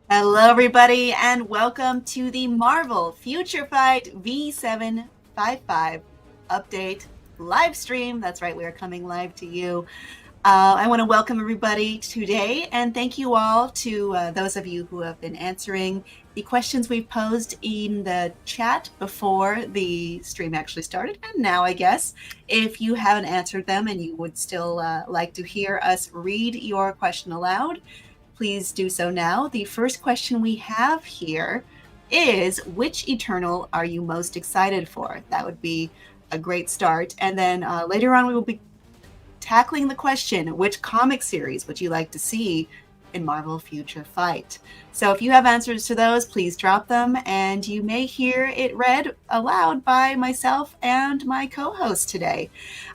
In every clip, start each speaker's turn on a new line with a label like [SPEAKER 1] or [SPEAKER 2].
[SPEAKER 1] Hello, everybody, and welcome to the Marvel Future Fight v755 update live stream. That's right, we are coming live to you. I want to welcome everybody today and thank you all to those of you who have been answering the questions we posed in the chat before the stream actually started. And now, I guess, if you haven't answered them and you would still like to hear us read your question aloud, please do so now. The first question we have here is, which Eternal are you most excited for? That would be a great start. And then later on, we will be tackling the question, which comic series would you like to see in Marvel Future Fight? So if you have answers to those, please drop them, and you may hear it read aloud by myself and my co-host today.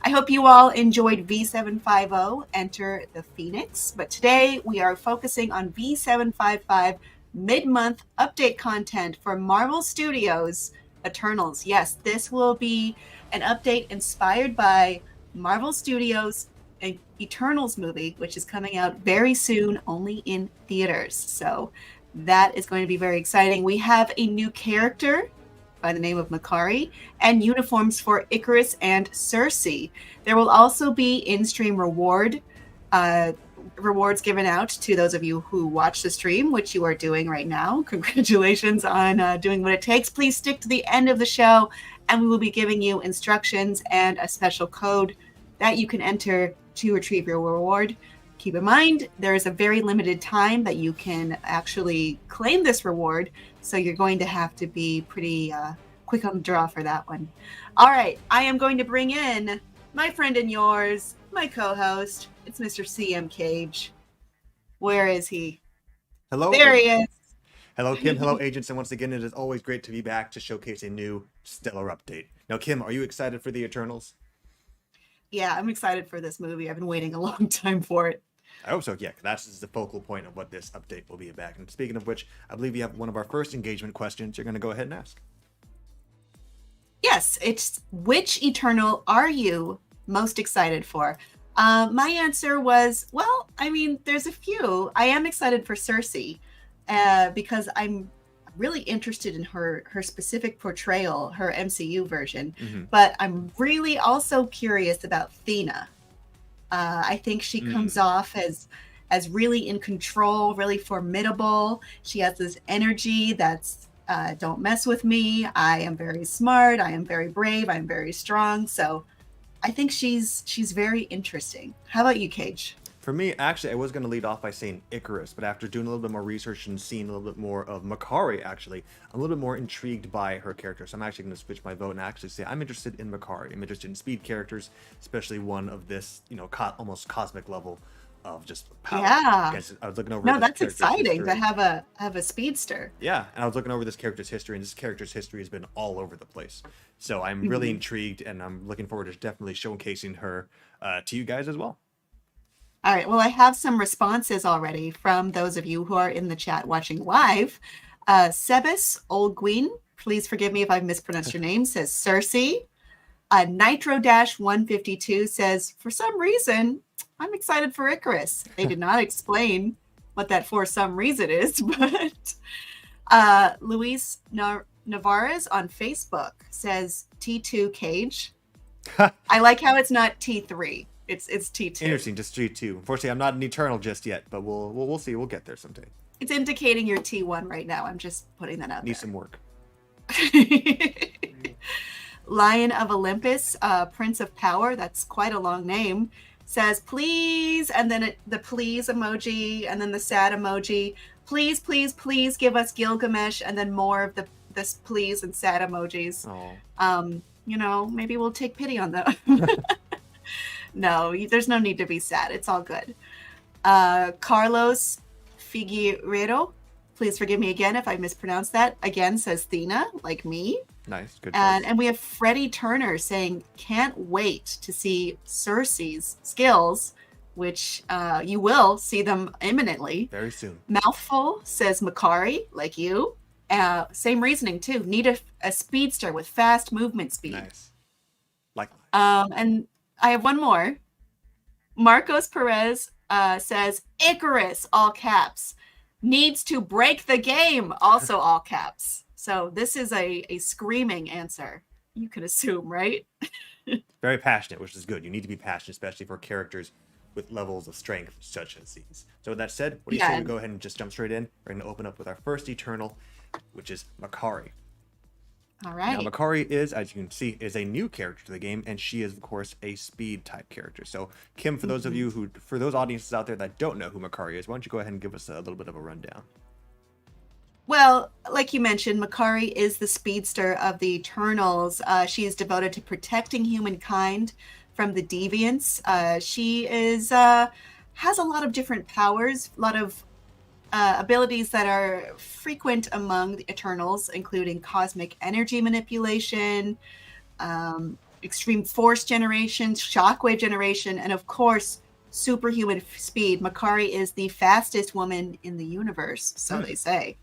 [SPEAKER 1] I hope you all enjoyed V750, Enter the Phoenix, but today we are focusing on V755 mid-month update content for Marvel Studios Eternals. Yes, this will be an update inspired by Marvel Studios' Eternals movie, which is coming out very soon, only in theaters. So that is going to be very exciting. We have a new character by the name of Makkari and uniforms for Ikaris and Sersi. There will also be in-stream rewards given out to those of you who watch the stream, which you are doing right now. Congratulations on doing what it takes. Please stick to the end of the show, and we will be giving you instructions and a special code that you can enter to retrieve your reward. Keep in mind, there is a very limited time that you can actually claim this reward, so you're going to have to be pretty quick on the draw for that one. All right, I am going to bring in my friend and yours, my co-host. It's Mr. CM Cage. Where is he?
[SPEAKER 2] Hello.
[SPEAKER 1] There he is.
[SPEAKER 2] Hello, Kim. Hello, agents. And once again, it is always great to be back to showcase a new stellar update. Now, Kim, are you excited for the Eternals?
[SPEAKER 1] Yeah, I'm excited for this movie. I've been waiting a long time for it.
[SPEAKER 2] I hope so. Yeah, that's the focal point of what this update will be about. And speaking of which, I believe you have one of our first engagement questions. You're going to go ahead and ask.
[SPEAKER 1] Yes, it's, which Eternal are you most excited for? My answer was, well, I mean, there's a few. I am excited for Sersi because I'm really interested in her specific portrayal, her MCU version. But I'm really also curious about Thena. I think she comes off as really in control, really formidable. She has this energy that's don't mess with me. I am very smart. I am very brave. I'm very strong. So I think she's very interesting. How about you, Cage?
[SPEAKER 2] For me, actually, I was going to lead off by saying Ikaris, but after doing a little bit more research and seeing a little bit more of Makkari, actually, I'm a little bit more intrigued by her character. So I'm actually going to switch my vote and actually say I'm interested in Makkari. I'm interested in speed characters, especially one of this, almost cosmic level of just power.
[SPEAKER 1] Yeah.
[SPEAKER 2] I was looking over.
[SPEAKER 1] No, that's exciting to have a speedster.
[SPEAKER 2] Yeah, and I was looking over this character's history, and this character's history has been all over the place. So I'm really intrigued, and I'm looking forward to definitely showcasing her to you guys as well.
[SPEAKER 1] All right. Well, I have some responses already from those of you who are in the chat watching live. Sebis Olguin, please forgive me if I've mispronounced your name, says Sersi. Nitro 152 says, for some reason, I'm excited for Ikaris. They did not explain what that for some reason is, but Luis Navarez on Facebook says T2 Cage. I like how it's not T3. It's T2.
[SPEAKER 2] Interesting, just T2. Unfortunately, I'm not an Eternal just yet, but we'll see. We'll get there someday.
[SPEAKER 1] It's indicating you're T1 right now. I'm just putting that out
[SPEAKER 2] Need
[SPEAKER 1] there.
[SPEAKER 2] some work.
[SPEAKER 1] Lion of Olympus, Prince of Power, that's quite a long name, says please, and then the please emoji, and then the sad emoji. Please, please, please give us Gilgamesh, and then more of this please and sad emojis. Maybe we'll take pity on them. No, there's no need to be sad. It's all good. Carlos Figueiredo, please forgive me again if I mispronounced that. Again, says Thena, like me.
[SPEAKER 2] Nice, good.
[SPEAKER 1] And we have Freddie Turner saying, can't wait to see Sersi's skills, which you will see them imminently.
[SPEAKER 2] Very soon.
[SPEAKER 1] Mouthful says Makkari, like you. Same reasoning, too. Need a speedster with fast movement speed.
[SPEAKER 2] Nice. Likewise.
[SPEAKER 1] And I have one more. Marcos Perez says, Ikaris, all caps. needs to break the game, also all caps. So this is a screaming answer, you can assume, right?
[SPEAKER 2] Very passionate, which is good. You need to be passionate, especially for characters with levels of strength such as these. So with that said, what do you say we go ahead and just jump straight in? We're going to open up with our first Eternal, which is Makkari.
[SPEAKER 1] All right.
[SPEAKER 2] Now, Makkari is, as you can see, is a new character to the game, and she is, of course, a speed type character. So, Kim, for those of you who, for those audiences out there that don't know who Makkari is, why don't you go ahead and give us a little bit of a rundown?
[SPEAKER 1] Well, like you mentioned, Makkari is the speedster of the Eternals. She is devoted to protecting humankind from the deviants. She is has a lot of different powers, a lot of abilities that are frequent among the Eternals, including cosmic energy manipulation, extreme force generation, shockwave generation, and of course, superhuman speed. Makkari is the fastest woman in the universe, so they say.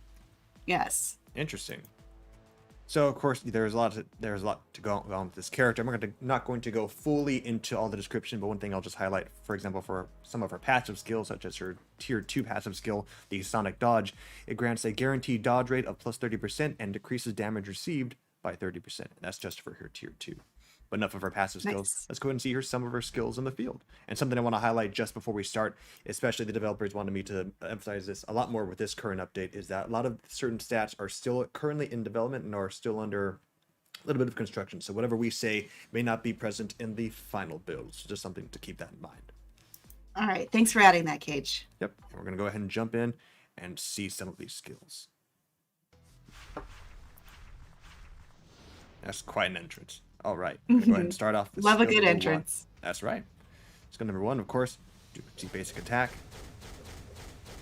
[SPEAKER 1] Yes.
[SPEAKER 2] Interesting. So of course there's a lot to go on with this character. I'm not going to go fully into all the description, but one thing I'll just highlight, for example, for some of her passive skills, such as her tier 2 passive skill, the Sonic Dodge, it grants a guaranteed dodge rate of plus 30% and decreases damage received by 30%. And that's just for her tier 2. But enough of her passive skills. Let's go ahead and see some of her skills in the field. And something I want to highlight just before we start, especially the developers wanted me to emphasize this a lot more with this current update, is that a lot of certain stats are still currently in development and are still under a little bit of construction. So whatever we say may not be present in the final build. So just something to keep that in mind.
[SPEAKER 1] All right. Thanks for adding that, Cage.
[SPEAKER 2] Yep. And we're going to go ahead and jump in and see some of these skills. That's quite an entrance. All right, go ahead and start off with
[SPEAKER 1] Love a good entrance.
[SPEAKER 2] That's right. Skill number 1, of course, do basic attack.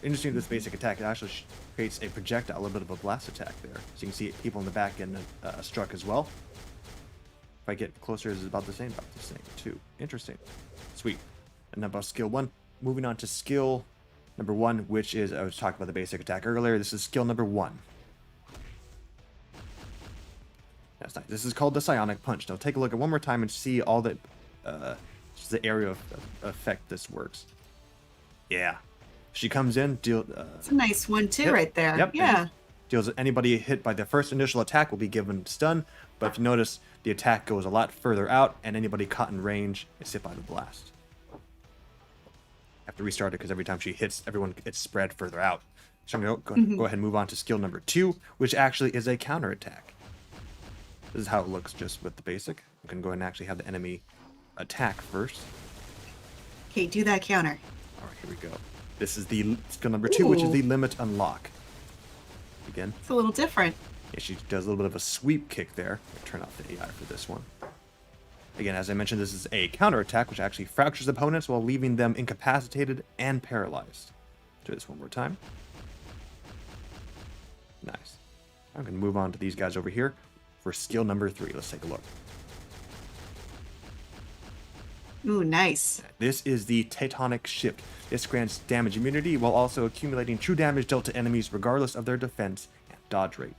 [SPEAKER 2] Interesting, this basic attack, it actually creates a projectile, a little bit of a blast attack there. So you can see people in the back getting struck as well. If I get closer, it's about the same too. Interesting. Sweet. And about skill 1. Moving on to skill number 1, which is, I was talking about the basic attack earlier. This is skill number 1. That's nice. This is called the Psionic Punch. Now take a look at one more time and see all the area of effect this works. Yeah. She comes in,
[SPEAKER 1] it's a nice one too, right there.
[SPEAKER 2] Yep.
[SPEAKER 1] Yeah.
[SPEAKER 2] Deals anybody hit by the first initial attack will be given stun, but if you notice, the attack goes a lot further out, and anybody caught in range is hit by the blast. Have to restart it because every time she hits, everyone gets spread further out. So I'm going to go ahead and move on to skill number 2, which actually is a counter attack. This is how it looks just with the basic. I'm going to go ahead and actually have the enemy attack first.
[SPEAKER 1] Okay, do that counter.
[SPEAKER 2] All right, here we go. This is the skill number 2, which is the Limit Unlock. Again.
[SPEAKER 1] It's a little different.
[SPEAKER 2] Yeah, she does a little bit of a sweep kick there. Turn off the AI for this one. Again, as I mentioned, this is a counter attack, which actually fractures opponents while leaving them incapacitated and paralyzed. Do this one more time. Nice. I'm going to move on to these guys over here. For skill number 3, let's take a look.
[SPEAKER 1] Ooh, nice.
[SPEAKER 2] This is the Tectonic Shift. This grants damage immunity while also accumulating true damage dealt to enemies regardless of their defense and dodge rate.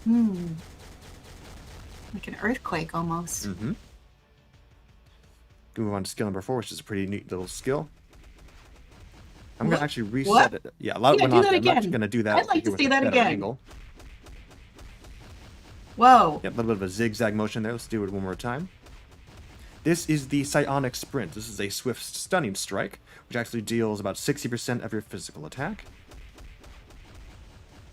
[SPEAKER 1] Like an earthquake almost.
[SPEAKER 2] Move on to skill number 4, which is a pretty neat little skill. I'm going to actually reset it. Yeah, a lot went on. I'm not going to do that.
[SPEAKER 1] I'd like to see that again.
[SPEAKER 2] Angle.
[SPEAKER 1] Whoa.
[SPEAKER 2] Yep, a little bit of a zigzag motion there. Let's do it one more time. This is the Psionic Sprint. This is a swift stunning strike, which actually deals about 60% of your physical attack.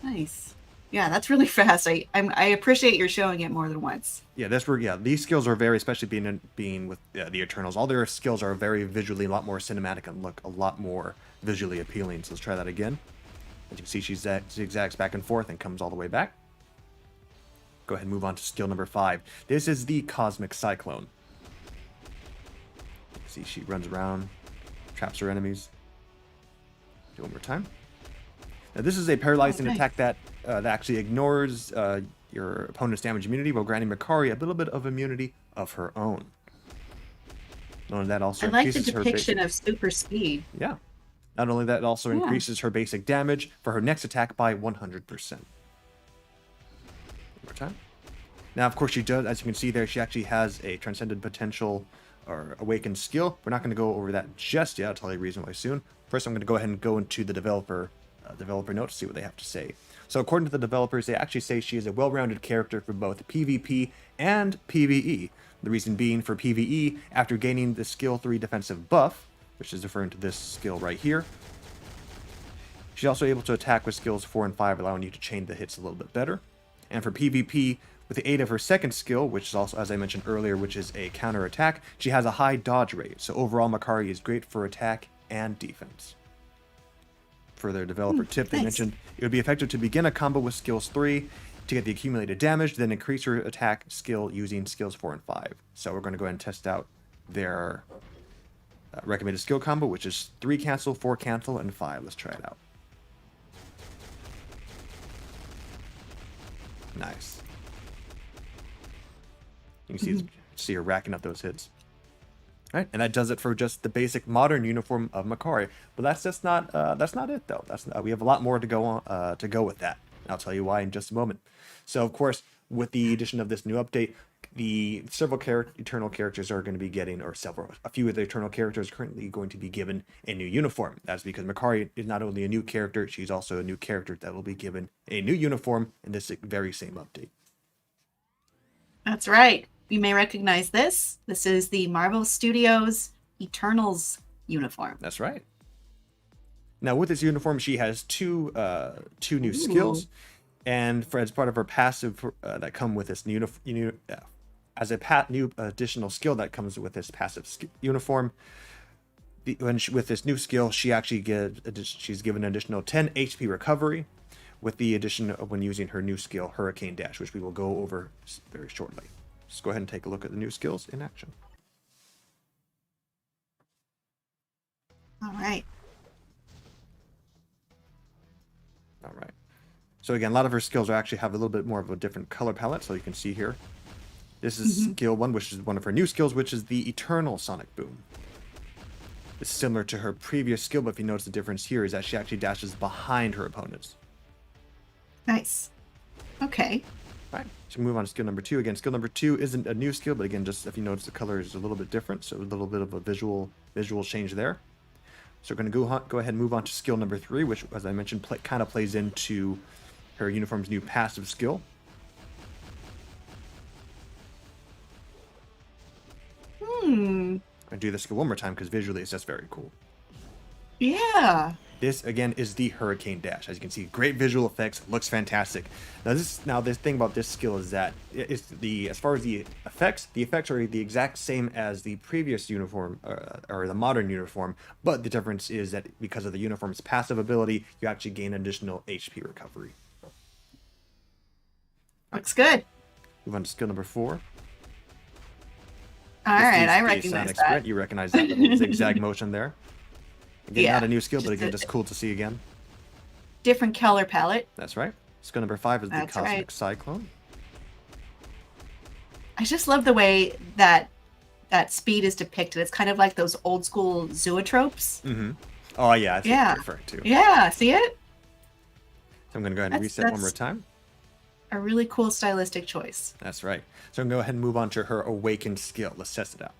[SPEAKER 1] Nice. Yeah, that's really fast. I appreciate your showing it more than once.
[SPEAKER 2] Yeah, these skills are very, especially being with the Eternals, all their skills are very visually, a lot more cinematic and look a lot more visually appealing. So let's try that again. As you can see, she zigzags back and forth and comes all the way back. Go ahead and move on to skill number 5. This is the Cosmic Cyclone. See, she runs around, traps her enemies. Do it one more time. Now, this is a paralyzing attack that actually ignores your opponent's damage immunity while granting Makkari a little bit of immunity of her own. Not only that, also
[SPEAKER 1] I like the
[SPEAKER 2] increases her
[SPEAKER 1] depiction of super speed.
[SPEAKER 2] Yeah. Not only that, it also increases her basic damage for her next attack by 100%. More time. Now, of course, she does, as you can see there, she actually has a transcended potential or awakened skill. We're not going to go over that just yet. I'll tell you a reason why soon. First, I'm going to go ahead and go into the developer developer notes, see what they have to say. So according to the developers, they actually say she is a well-rounded character for both PvP and PvE. The reason being, for PvE, after gaining the skill 3 defensive buff, which is referring to this skill right here, she's also able to attack with skills 4 and 5, allowing you to chain the hits a little bit better. And for PvP, with the aid of her second skill, which is also, as I mentioned earlier, which is a counter attack, she has a high dodge rate. So overall, Makkari is great for attack and defense. For their developer tip, they mentioned it would be effective to begin a combo with skills 3 to get the accumulated damage, then increase your attack skill using skills 4 and 5. So we're going to go ahead and test out their recommended skill combo, which is 3 cancel, 4 cancel, and 5. Let's try it out. Nice. You can see her racking up those hits. Right, and that does it for just the basic modern uniform of Makkari. But that's not it though. We have a lot more to go on with that. And I'll tell you why in just a moment. So of course, with the addition of this new update, the several eternal characters are going to be getting, a few of the eternal characters are currently going to be given a new uniform. That's because Makkari is not only a new character, she's also a new character that will be given a new uniform in this very same update.
[SPEAKER 1] That's right. You may recognize this. This is the Marvel Studios Eternals uniform.
[SPEAKER 2] That's right. Now, with this uniform, she has two new skills, and as part of her passive that come with this new additional skill that comes with this passive uniform. With this new skill, she's given an additional 10 HP recovery, with the addition of when using her new skill, Hurricane Dash, which we will go over very shortly. Let's go ahead and take a look at the new skills in action.
[SPEAKER 1] All right.
[SPEAKER 2] All right. So again, a lot of her skills actually have a little bit more of a different color palette, so you can see here. This is skill 1, which is one of her new skills, which is the Eternal Sonic Boom. It's similar to her previous skill, but if you notice the difference here is that she actually dashes behind her opponents.
[SPEAKER 1] Nice. Okay.
[SPEAKER 2] All right, so move on to skill number 2. Again, skill number 2 isn't a new skill, but again, just if you notice the color is a little bit different, so a little bit of a visual change there. So we're going to go ahead and move on to skill number 3, which, as I mentioned, kind of plays into her uniform's new passive skill. I'm going to do this skill one more time because visually it's just very cool.
[SPEAKER 1] Yeah.
[SPEAKER 2] This again is the Hurricane Dash. As you can see, great visual effects, looks fantastic. Now this thing about this skill is that as far as the effects are the exact same as the previous uniform or the modern uniform, but the difference is that because of the uniform's passive ability, you actually gain additional HP recovery.
[SPEAKER 1] Looks good.
[SPEAKER 2] Move on to skill number 4.
[SPEAKER 1] All right, I recognize that.
[SPEAKER 2] Sprint. You recognize that little zigzag motion there. Again,
[SPEAKER 1] Yeah,
[SPEAKER 2] not a new skill, but again, just cool to see again.
[SPEAKER 1] Different color palette.
[SPEAKER 2] That's right. Skill number 5 is the
[SPEAKER 1] That's
[SPEAKER 2] Cosmic
[SPEAKER 1] right.
[SPEAKER 2] Cyclone.
[SPEAKER 1] I just love the way that speed is depicted. It's kind of like those old school zoetropes.
[SPEAKER 2] Oh yeah, I think
[SPEAKER 1] Yeah.
[SPEAKER 2] you're referring to.
[SPEAKER 1] Yeah, see it?
[SPEAKER 2] So I'm going to go ahead and reset one more time.
[SPEAKER 1] A really cool stylistic choice.
[SPEAKER 2] That's right. So I'm going to go ahead and move on to her Awakened skill. Let's test it out.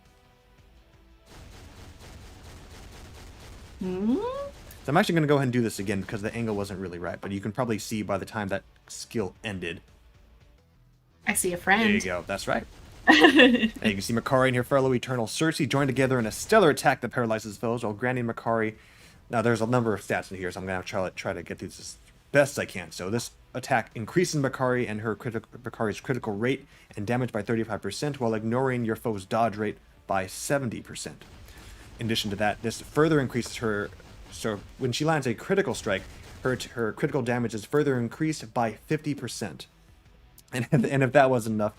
[SPEAKER 2] So I'm actually going to go ahead and do this again because the angle wasn't really right, but you can probably see by the time that skill ended.
[SPEAKER 1] I see a friend.
[SPEAKER 2] There you go. That's right. And you can see Makkari and her fellow Eternal Sersi join together in a stellar attack that paralyzes foes while granting Makkari. Now there's a number of stats in here, so I'm going to try to get through this as best I can. So this attack increases Makkari and Makkari's critical rate and damage by 35% while ignoring your foe's dodge rate by 70%. In addition to that, this further increases her. So when she lands a critical strike, her critical damage is further increased by 50%. And if that wasn't enough,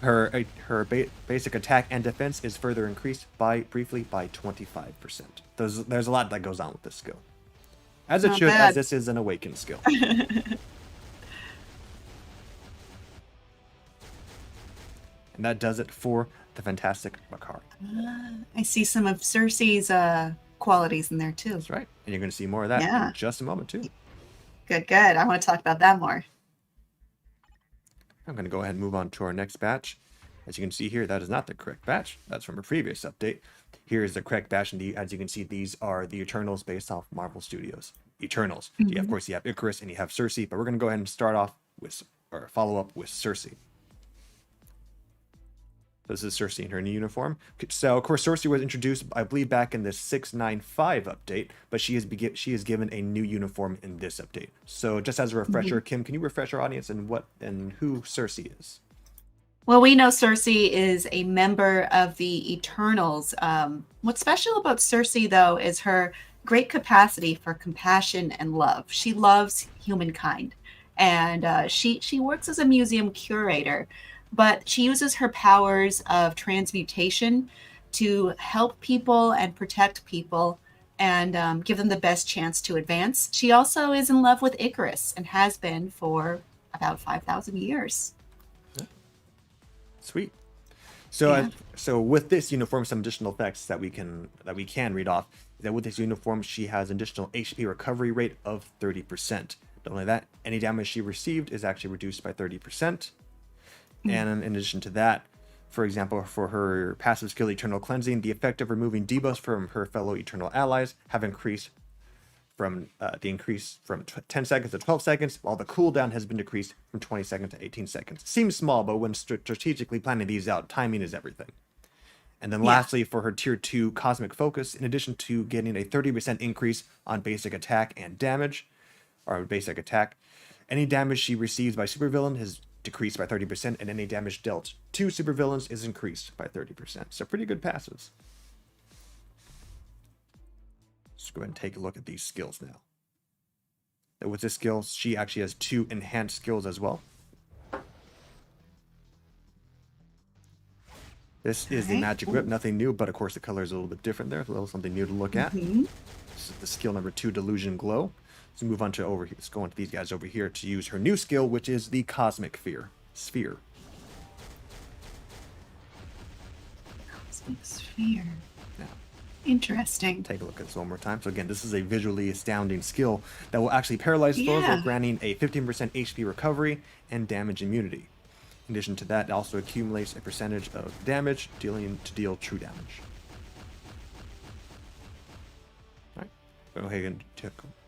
[SPEAKER 2] her basic attack and defense is further increased briefly by 25%. There's a lot that goes on with this skill, as it
[SPEAKER 1] Not
[SPEAKER 2] should,
[SPEAKER 1] bad.
[SPEAKER 2] as this is an awakened skill. And that does it for the fantastic Makkari.
[SPEAKER 1] I see some of Sersi's qualities in there too.
[SPEAKER 2] That's right, and you're going to see more of that
[SPEAKER 1] Yeah.
[SPEAKER 2] in just a moment too.
[SPEAKER 1] Good, good. I want to talk about that more.
[SPEAKER 2] I'm going to go ahead and move on to our next batch. As you can see here, that is not the correct batch. That's from a previous update. Here is the correct batch, and as you can see, these are the Eternals based off Marvel Studios. Eternals. Yeah, of course, you have Ikaris and you have Sersi, but we're going to go ahead and start off with, or follow up with Sersi. This is Sersi in her new uniform. So, of course, Sersi was introduced, I believe, back in the 695 update, but she is given a new uniform in this update. So, just as a refresher, Kim, can you refresh our audience and who Sersi is?
[SPEAKER 1] Well, we know Sersi is a member of the Eternals. What's special about Sersi, though, is her great capacity for compassion and love. She loves humankind, and she works as a museum curator, but she uses her powers of transmutation to help people and protect people and give them the best chance to advance. She also is in love with Ikaris and has been for about 5,000 years.
[SPEAKER 2] Sweet. So, so with this uniform, some additional effects that we can read off is that with this uniform, she has an additional HP recovery rate of 30%. Not only that, any damage she received is actually reduced by 30%. And in addition to that, for example, for her passive skill Eternal Cleansing, the effect of removing debuffs from her fellow Eternal allies have increased from 10 seconds to 12 seconds, while the cooldown has been decreased from 20 seconds to 18 seconds. Seems small, but when strategically planning these out, timing is everything. And then lastly, for her tier 2 Cosmic Focus, in addition to getting a 30% increase on basic attack and damage, or basic attack, any damage she receives by supervillain has decreased by 30%, and any damage dealt to supervillains is increased by 30%. So pretty good passes. Let's go ahead and take a look at these skills now. And with this skill, she actually has 2 enhanced skills as well. This is the Magic Whip, nothing new, but of course the color is a little bit different there. A little something new to look at. This is the skill number 2, Delusion Glow. Let's move on to over here. Let's go into these guys over here to use her new skill, which is the Cosmic Sphere.
[SPEAKER 1] Cosmic Sphere. Interesting.
[SPEAKER 2] Take a look at this one more time. So again, this is a visually astounding skill that will actually paralyze foes while granting a 15% HP recovery and damage immunity. In addition to that, it also accumulates a percentage of damage to deal true damage. Alright, go ahead and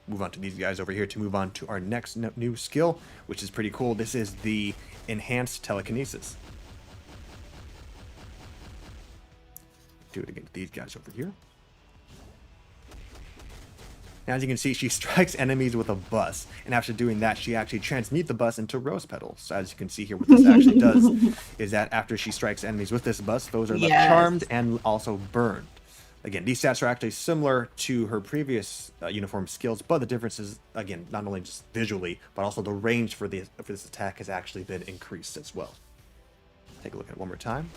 [SPEAKER 2] move on to these guys over here to move on to our next new skill, which is pretty cool. This is the Enhanced Telekinesis. Do it again to these guys over here. Now, as you can see, she strikes enemies with a bus, and after doing that, she actually transmutes the bus into rose petals. So as you can see here, what this actually does is that after she strikes enemies with this bus, those are left charmed and also burned. Again, these stats are actually similar to her previous uniform skills, but the difference is, again, not only just visually, but also the range for this attack has actually been increased as well. Take a look at it one more time.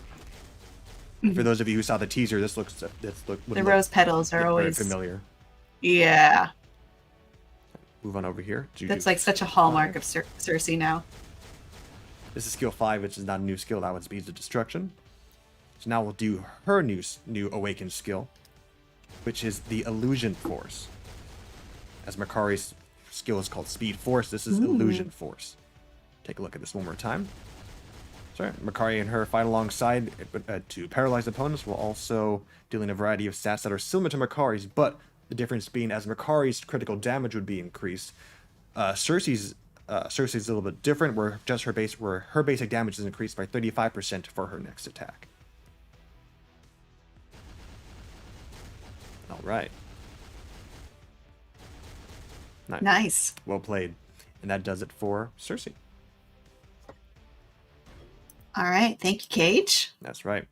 [SPEAKER 2] For those of you who saw the teaser, the
[SPEAKER 1] rose petals are always
[SPEAKER 2] very familiar.
[SPEAKER 1] Yeah.
[SPEAKER 2] Move on over here.
[SPEAKER 1] That's like such a hallmark of Sersi now.
[SPEAKER 2] This is skill 5, which is not a new skill. That one's Beads of Destruction. So now we'll do her new awakened skill, which is the Illusion Force. As Makkari's skill is called Speed Force, this is Illusion Force. Take a look at this one more time. Sorry, Makkari and her fight alongside to paralyze opponents, while also dealing a variety of stats that are similar to Makkari's, but the difference being as Makkari's critical damage would be increased, Sersi's a little bit different, where her basic damage is increased by 35% for her next attack. All right.
[SPEAKER 1] Nice.
[SPEAKER 2] Well played. And that does it for Sersi.
[SPEAKER 1] All right. Thank you, Cage.
[SPEAKER 2] That's right.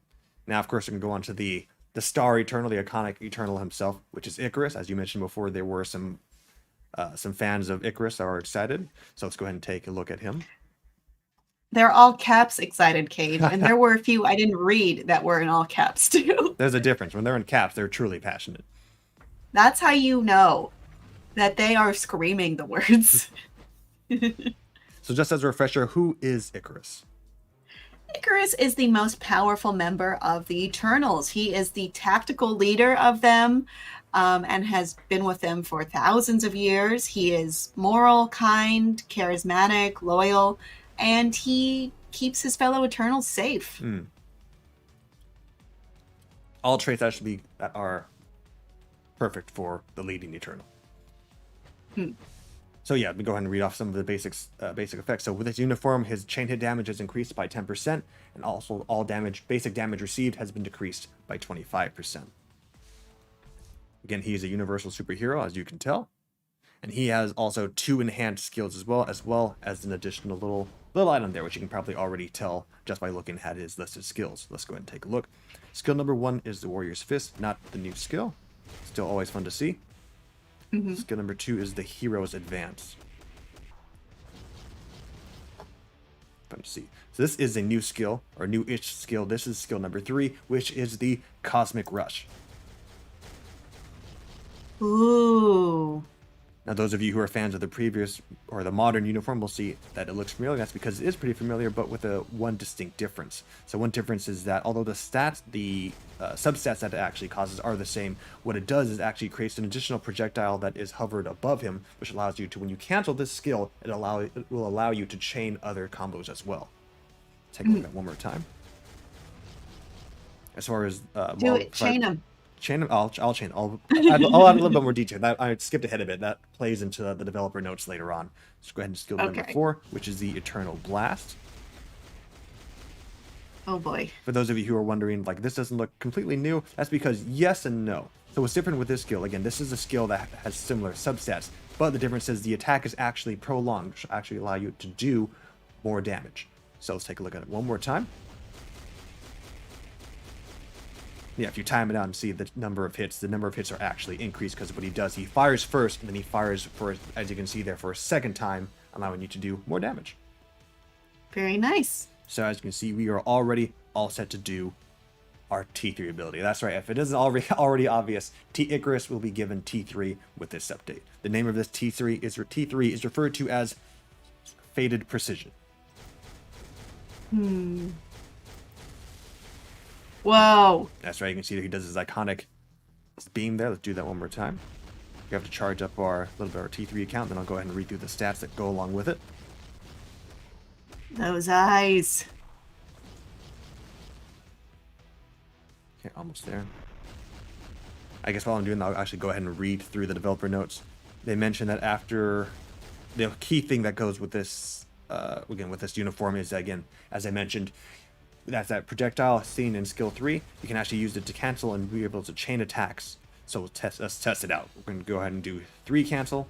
[SPEAKER 2] Now, of course, we can go on to the Star Eternal, the iconic Eternal himself, which is Ikaris. As you mentioned before, there were some fans of Ikaris that are excited. So let's go ahead and take a look at him.
[SPEAKER 1] They're all caps excited, Cage. And there were a few I didn't read that were in all caps, too.
[SPEAKER 2] There's a difference. When they're in caps, they're truly passionate.
[SPEAKER 1] That's how you know that they are screaming the words.
[SPEAKER 2] So just as a refresher, who is Ikaris?
[SPEAKER 1] Ikaris is the most powerful member of the Eternals. He is the tactical leader of them and has been with them for thousands of years. He is moral, kind, charismatic, loyal, and he keeps his fellow Eternals safe.
[SPEAKER 2] All traits that are perfect for the leading Eternal.
[SPEAKER 1] Hmm.
[SPEAKER 2] So yeah, let me go ahead and read off some of the basic effects. So with his uniform, his chain hit damage has increased by 10%, and also all basic damage received has been decreased by 25%. Again, he is a universal superhero, as you can tell. And he has also 2 enhanced skills as well as an additional little item there, which you can probably already tell just by looking at his listed skills. Let's go ahead and take a look. Skill number 1 is the Warrior's Fist, not the new skill. Still always fun to see.
[SPEAKER 1] Mm-hmm.
[SPEAKER 2] Skill number 2 is the Hero's Advance. Fun to see. So this is a new skill, or new-ish skill. This is skill number 3, which is the Cosmic Rush.
[SPEAKER 1] Ooh.
[SPEAKER 2] Now, those of you who are fans of the previous or the modern uniform will see that it looks familiar. That's because it is pretty familiar, but with one distinct difference. So one difference is that although the substats that it actually causes are the same, what it does is actually creates an additional projectile that is hovered above him, which allows you to, when you cancel this skill, it will allow you to chain other combos as well. Take a look at that one more time. As far as
[SPEAKER 1] Chain him.
[SPEAKER 2] Chain them. I'll chain. I'll add a little bit more detail. That I skipped ahead of it. That plays into the developer notes later on. Let's go ahead and skill number 4, which is the Eternal Blast.
[SPEAKER 1] Oh boy.
[SPEAKER 2] For those of you who are wondering, like, this doesn't look completely new, that's because yes and no. So what's different with this skill? Again, this is a skill that has similar substats, but the difference is the attack is actually prolonged, which will actually allow you to do more damage. So let's take a look at it one more time. Yeah, if you time it out and see the number of hits are actually increased because of what he does. He fires first, and then he fires for, as you can see there, for a second time, allowing you to do more damage.
[SPEAKER 1] Very nice.
[SPEAKER 2] So as you can see, we are already all set to do our T3 ability. That's right. If it isn't already obvious, Ikaris will be given T3 with this update. The name of this T3 is referred to as Faded Precision.
[SPEAKER 1] Whoa.
[SPEAKER 2] That's right. You can see that he does his iconic beam there. Let's do that one more time. We have to charge up our little bit of our T3 account, then I'll go ahead and read through the stats that go along with it.
[SPEAKER 1] Those eyes.
[SPEAKER 2] Okay, almost there. I guess while I'm doing that, I'll actually go ahead and read through the developer notes. They mention that after the key thing that goes with this, again, with this uniform is, again, as I mentioned, that's that projectile seen in skill 3. You can actually use it to cancel and be able to chain attacks. So let's test it out. We're going to go ahead and do 3 cancel,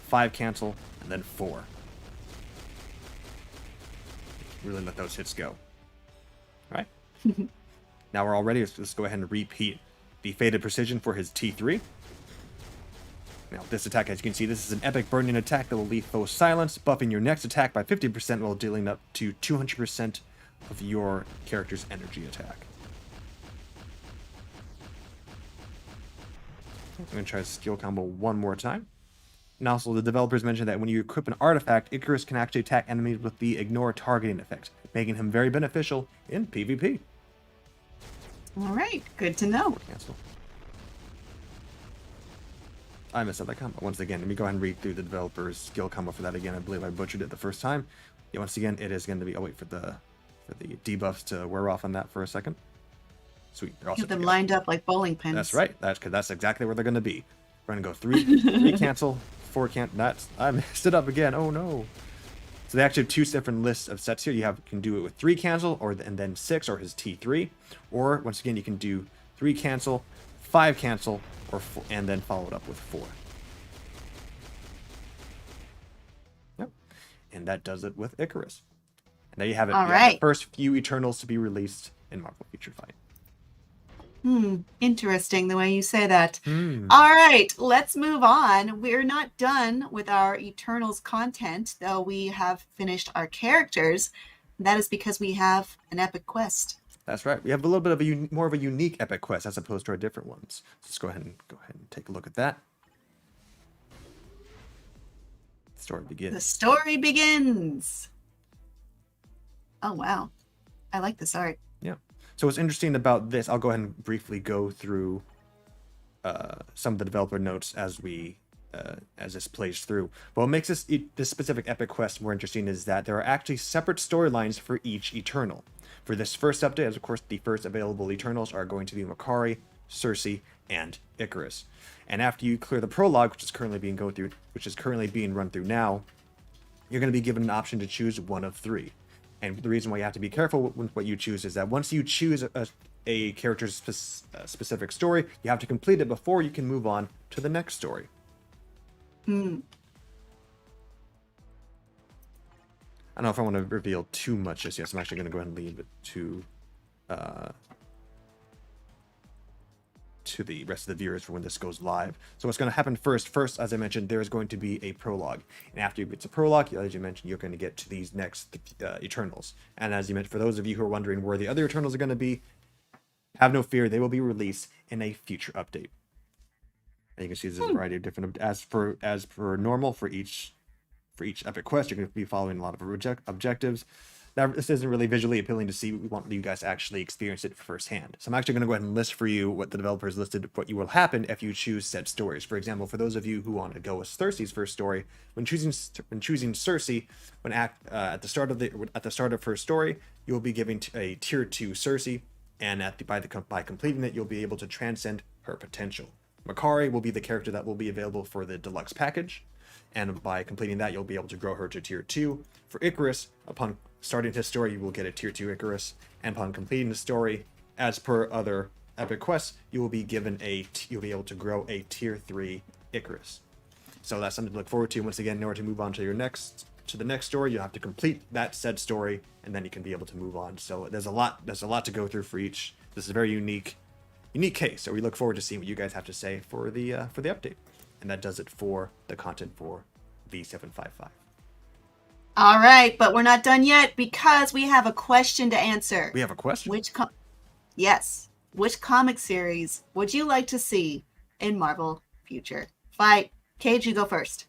[SPEAKER 2] 5 cancel, and then 4. Really let those hits go. All right. Now we're all ready. Let's go ahead and repeat the Faded Precision for his T3. Now, this attack, as you can see, this is an epic burning attack that will leave foes silenced, buffing your next attack by 50% while dealing up to 200% of your character's energy attack. I'm going to try a skill combo one more time. And also, the developers mentioned that when you equip an artifact, Ikaris can actually attack enemies with the ignore targeting effect, making him very beneficial in PvP.
[SPEAKER 1] All right, good to know.
[SPEAKER 2] Cancel. I messed up that combo. Once again, let me go ahead and read through the developer's skill combo for that again. I believe I butchered it the first time. Yeah, once again, it is going to be... I'll wait for the debuffs to wear off on that for a second. Sweet. They're also
[SPEAKER 1] Get them lined up like bowling pins.
[SPEAKER 2] That's right. That's exactly where they're going to be. We're going to go 3 cancel, 4 cancel. I messed it up again. Oh no. So they actually have 2 different lists of sets here. You can do it with 3 cancel and then 6 or his T3. Or once again, you can do 3 cancel, 5 cancel, and then follow it up with 4. Yep. And that does it with Ikaris. And there you have it.
[SPEAKER 1] All
[SPEAKER 2] you
[SPEAKER 1] right.
[SPEAKER 2] have the first few Eternals to be released in Marvel Future Fight.
[SPEAKER 1] Interesting the way you say that. All right, let's move on. We're not done with our Eternals content, though we have finished our characters. That is because we have an epic quest.
[SPEAKER 2] That's right. We have a little bit of more of a unique epic quest as opposed to our different ones. Let's go ahead and take a look at that. The story begins.
[SPEAKER 1] The story begins. Oh wow, I like this art.
[SPEAKER 2] Yeah. So what's interesting about this, I'll go ahead and briefly go through some of the developer notes as this plays through. But what makes this specific epic quest more interesting is that there are actually separate storylines for each Eternal. For this first update, as of course the first available Eternals are going to be Makkari, Sersi, and Ikaris. And after you clear the prologue, which is currently being run through now, you're going to be given an option to choose one of three. And the reason why you have to be careful with what you choose is that once you choose a character's specific story, you have to complete it before you can move on to the next story. I don't know if I want to reveal too much just yet, so I'm actually going to go ahead and leave it to the rest of the viewers for when this goes live. So what's going to happen first, as I mentioned, there's going to be a prologue. And after you get to prologue, as you mentioned, you're going to get to these next Eternals. And as you mentioned, for those of you who are wondering where the other Eternals are going to be, have no fear, they will be released in a future update. And you can see there's a variety of different, as per normal, for each epic quest, you're going to be following a lot of objectives. Now, this isn't really visually appealing to see. We want you guys to actually experience it firsthand. So I'm actually going to go ahead and list for you what the developers listed, what will happen if you choose said stories. For example, for those of you who want to go with Sersi's first story, when choosing Sersi, at the start of her story, you will be given a tier 2 Sersi, and by completing it, you'll be able to transcend her potential. Makkari will be the character that will be available for the deluxe package, and by completing that, you'll be able to grow her to tier 2. For Ikaris, upon starting his story, you will get a tier 2 Ikaris, and upon completing the story, as per other epic quests, you will be able to grow a tier 3 Ikaris. So that's something to look forward to. Once again, in order to move on to the next story, you'll have to complete that said story, and then you can be able to move on. So there's a lot to go through for each. This is a very unique case. So we look forward to seeing what you guys have to say for the update. And that does it for the content for v755.
[SPEAKER 1] All right, but we're not done yet because we have a question to answer.
[SPEAKER 2] We have a question?
[SPEAKER 1] Yes. Which comic series would you like to see in Marvel Future Fight? Cage, you go first.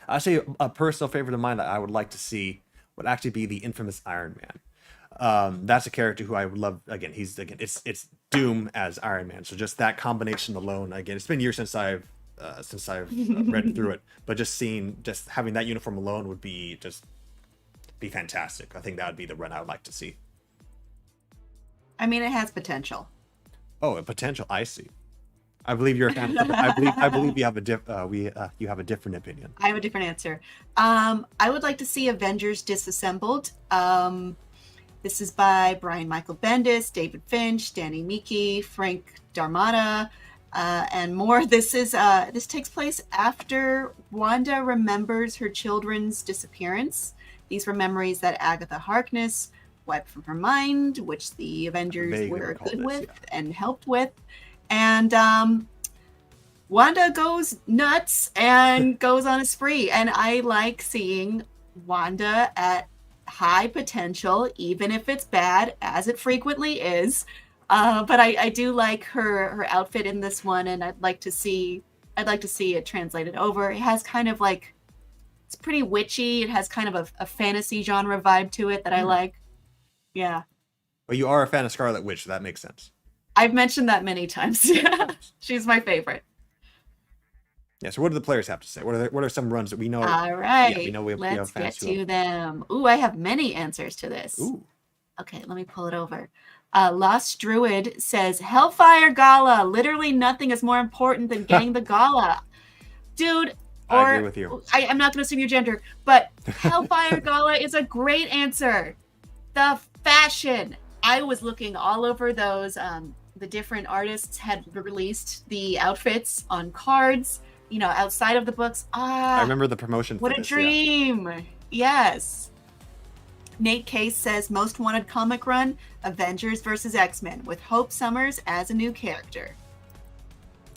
[SPEAKER 2] I'll say a personal favorite of mine that I would like to see would actually be the infamous Iron Man. That's a character who I would love. It's Doom as Iron Man. So just that combination alone. Again, it's been years since I've read through it, but just having that uniform alone would be fantastic. I think that would be the run I would like to see.
[SPEAKER 1] I mean, it has potential.
[SPEAKER 2] Oh, a potential. I see. I believe you're a fan. I believe you have a different opinion.
[SPEAKER 1] I have a different answer. I would like to see Avengers Disassembled. This is by Brian Michael Bendis, David Finch, Danny Miki, Frank Darmada, and more. This takes place after Wanda remembers her children's disappearance. These were memories that Agatha Harkness wiped from her mind, which the Avengers were good with and helped with. And Wanda goes nuts and goes on a spree. And I like seeing Wanda at high potential, even if it's bad, as it frequently is. But I do like her outfit in this one, and I'd like to see it translated over. It has kind of like, it's pretty witchy. It has kind of a fantasy genre vibe to it that I like. Yeah.
[SPEAKER 2] Well, you are a fan of Scarlet Witch, so that makes sense.
[SPEAKER 1] I've mentioned that many times. She's my favorite.
[SPEAKER 2] Yeah, so what do the players have to say? What are some runs that we know?
[SPEAKER 1] All right.
[SPEAKER 2] Yeah, we know we
[SPEAKER 1] Let's
[SPEAKER 2] have fans
[SPEAKER 1] get to them. Ooh, I have many answers to this.
[SPEAKER 2] Ooh.
[SPEAKER 1] Okay, let me pull it over. Lost Druid says, Hellfire Gala. Literally nothing is more important than getting the gala. Dude,
[SPEAKER 2] I agree with you.
[SPEAKER 1] I'm not going to assume your gender, but Hellfire Gala is a great answer. The fashion. I was looking all over those. The different artists had released the outfits on cards, outside of the books.
[SPEAKER 2] I remember the promotion for
[SPEAKER 1] this. What a dream. Yeah. Yes. Nate Case says, most wanted comic run, Avengers versus X-Men, with Hope Summers as a new character.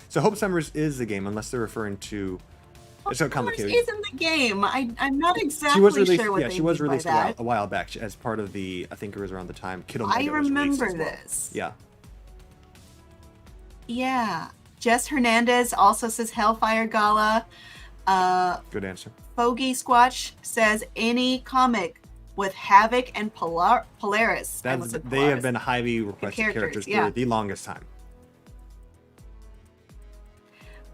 [SPEAKER 2] So Hope Summers is the game, unless they're referring to...
[SPEAKER 1] Hope Summers isn't the game. I'm not exactly sure what they
[SPEAKER 2] she was
[SPEAKER 1] mean
[SPEAKER 2] released
[SPEAKER 1] by that.
[SPEAKER 2] a while back as part of the... I think it was around the time Kid Omega
[SPEAKER 1] I remember
[SPEAKER 2] was released
[SPEAKER 1] this.
[SPEAKER 2] As well.
[SPEAKER 1] Yeah. Jess Hernandez also says Hellfire Gala.
[SPEAKER 2] Good answer.
[SPEAKER 1] Fogey Squatch says any comic with Havoc and Polaris.
[SPEAKER 2] They have been highly requested characters for the longest time.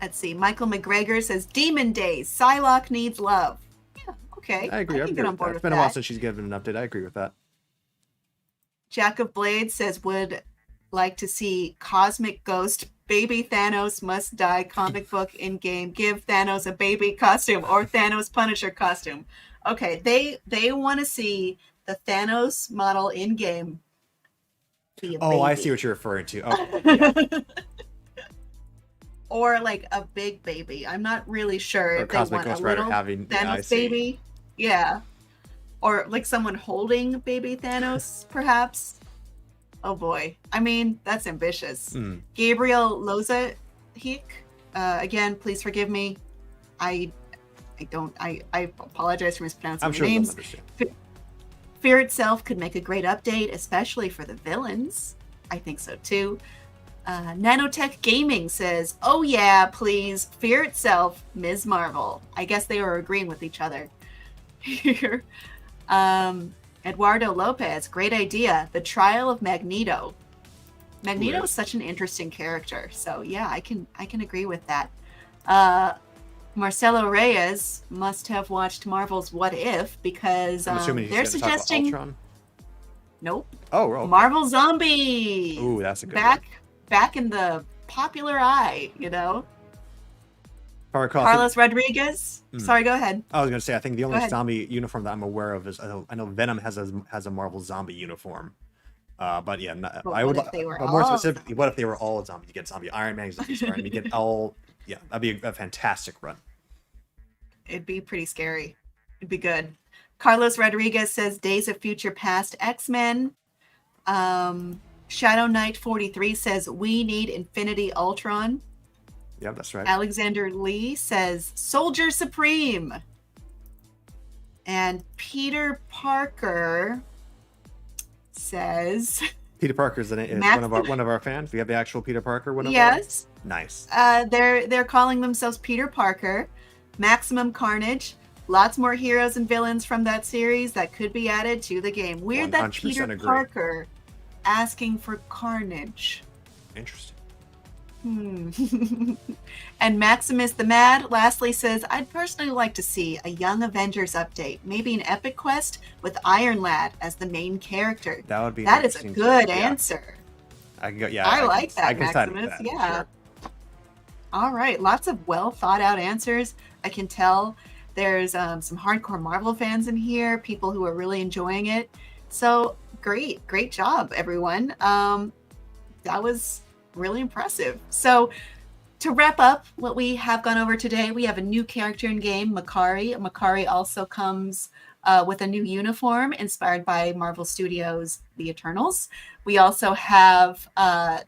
[SPEAKER 1] Let's see. Michael McGregor says Demon Days. Psylocke needs love. Yeah, okay.
[SPEAKER 2] I agree.
[SPEAKER 1] Get on board with
[SPEAKER 2] it's been a while since she's given an update. I agree with that.
[SPEAKER 1] Jack of Blades says would like to see Cosmic Ghost Baby Thanos Must Die comic book in game. Give Thanos a baby costume or Thanos Punisher costume. Okay, they want to see the Thanos model in game be a
[SPEAKER 2] Oh, I see
[SPEAKER 1] baby.
[SPEAKER 2] what you're referring to. Okay, yeah.
[SPEAKER 1] Or like a big baby. I'm not really sure
[SPEAKER 2] Or
[SPEAKER 1] if they
[SPEAKER 2] Cosmic
[SPEAKER 1] want a
[SPEAKER 2] Ghost Rider
[SPEAKER 1] little
[SPEAKER 2] having, yeah, I
[SPEAKER 1] Thanos
[SPEAKER 2] see.
[SPEAKER 1] baby. Yeah. Or like someone holding baby Thanos, perhaps. Oh boy. I mean, that's ambitious. Gabriel Loza Hick. Again, please forgive me. I apologize for mispronouncing
[SPEAKER 2] I'm
[SPEAKER 1] your
[SPEAKER 2] sure they'll
[SPEAKER 1] names.
[SPEAKER 2] understand.
[SPEAKER 1] Fear itself could make a great update, especially for the villains. I think so too. Nanotech Gaming says, "Oh yeah, please, Fear itself, Ms. Marvel." I guess they were agreeing with each other here. Eduardo Lopez, great idea. The Trial of Magneto. Magneto is such an interesting character, so yeah, I can agree with that. Marcelo Reyes must have watched Marvel's What If, because
[SPEAKER 2] I'm assuming
[SPEAKER 1] they're
[SPEAKER 2] he's gonna
[SPEAKER 1] suggesting.
[SPEAKER 2] talk about Ultron.
[SPEAKER 1] Nope.
[SPEAKER 2] Oh, okay.
[SPEAKER 1] Marvel Zombies.
[SPEAKER 2] Ooh, that's a good one.
[SPEAKER 1] Back in the popular eye, you know.
[SPEAKER 2] Carlos
[SPEAKER 1] Rodriguez. Sorry, go ahead.
[SPEAKER 2] I was gonna say, I think the only zombie uniform that I'm aware of is I know Venom has a Marvel zombie uniform. But yeah, I would. But more specifically, what if they were all zombies? You get zombie Iron Man, zombie Spider-Man. You get all. Yeah, that'd be a fantastic run.
[SPEAKER 1] It'd be pretty scary. It'd be good. Carlos Rodriguez says Days of Future Past X-Men. Shadow Knight 43 says we need Infinity Ultron.
[SPEAKER 2] Yeah, that's right.
[SPEAKER 1] Alexander Lee says Soldier Supreme. And Peter Parker says
[SPEAKER 2] Peter Parker is one of our fans. We have the actual Peter Parker.
[SPEAKER 1] Yes.
[SPEAKER 2] Nice.
[SPEAKER 1] They're calling themselves Peter Parker. Maximum Carnage. Lots more heroes and villains from that series that could be added to the game. Weird that Peter Parker asking for Carnage.
[SPEAKER 2] Interesting.
[SPEAKER 1] And Maximus the Mad lastly says, I'd personally like to see a Young Avengers update, maybe an epic quest with Iron Lad as the main character. That is a good answer.
[SPEAKER 2] I can go. Yeah,
[SPEAKER 1] I like that, Maximus. Yeah. Sure. All right, lots of well thought out answers. I can tell there's some hardcore Marvel fans in here, people who are really enjoying it. So great job, everyone. That was really impressive. So to wrap up what we have gone over today, we have a new character in game, Makkari. Makkari also comes with a new uniform inspired by Marvel Studios' The Eternals. We also have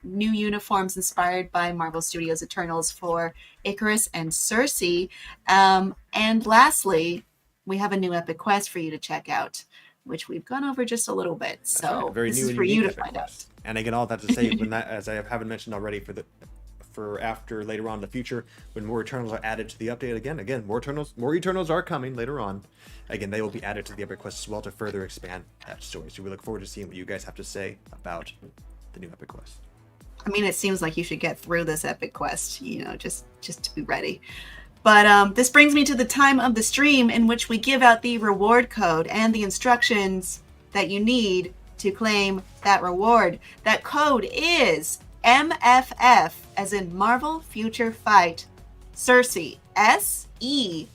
[SPEAKER 1] new uniforms inspired by Marvel Studios' Eternals for Ikaris and Sersi. And lastly, we have a new epic quest for you to check out, which we've gone over just a little bit. So this is for you to find out.
[SPEAKER 2] And again, all that to say, as I haven't mentioned already, for after later on in the future, when more Eternals are added to the update, again, more Eternals are coming later on. Again, they will be added to the epic quest as well to further expand that story. So we look forward to seeing what you guys have to say about the new epic quest.
[SPEAKER 1] I mean, it seems like you should get through this epic quest, just to be ready. But this brings me to the time of the stream in which we give out the reward code and the instructions that you need to claim that reward. That code is MFF, as in Marvel Future Fight Sersi. SERSI.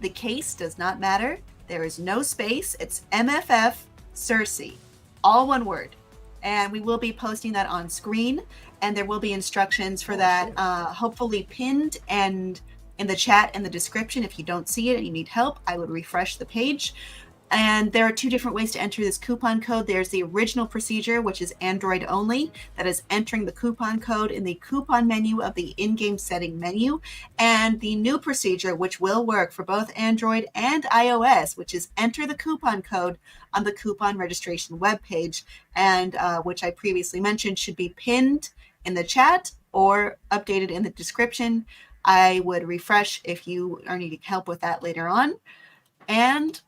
[SPEAKER 1] The case does not matter. There is no space. It's MFF Sersi. All one word. And we will be posting that on screen, and there will be instructions for that, hopefully pinned and in the chat and the description. If you don't see it and you need help, I would refresh the page. And there are two different ways to enter this coupon code. There's the original procedure, which is Android only. That is entering the coupon code in the coupon menu of the in-game setting menu. And the new procedure, which will work for both Android and iOS, which is enter the coupon code on the coupon registration webpage, and which I previously mentioned should be pinned in the chat or updated in the description. I would refresh if you are needing help with that later on. And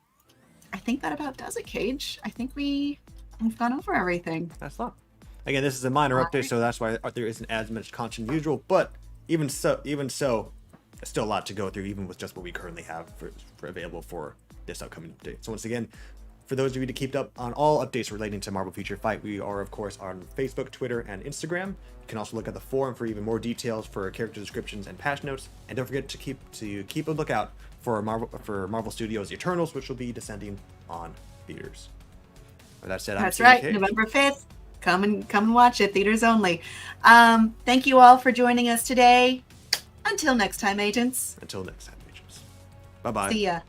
[SPEAKER 1] I think that about does it, Cage. I think we've gone over everything.
[SPEAKER 2] That's not. Again, this is a minor update, so that's why there isn't as much content as usual. But even so, there's still a lot to go through, even with just what we currently have for available for this upcoming update. So once again, For those of you to keep up on all updates relating to Marvel Future Fight, we are of course on Facebook, Twitter, and Instagram. You can also look at the forum for even more details for character descriptions and patch notes. And don't forget to keep a lookout for Marvel Studios Eternals, which will be descending on theaters. With that said,
[SPEAKER 1] That's
[SPEAKER 2] I'm
[SPEAKER 1] right,
[SPEAKER 2] CK.
[SPEAKER 1] November 5th. Come and watch it, theaters only. Thank you all for joining us today. Until next time, agents.
[SPEAKER 2] Until next time, agents. Bye-bye.
[SPEAKER 1] See ya.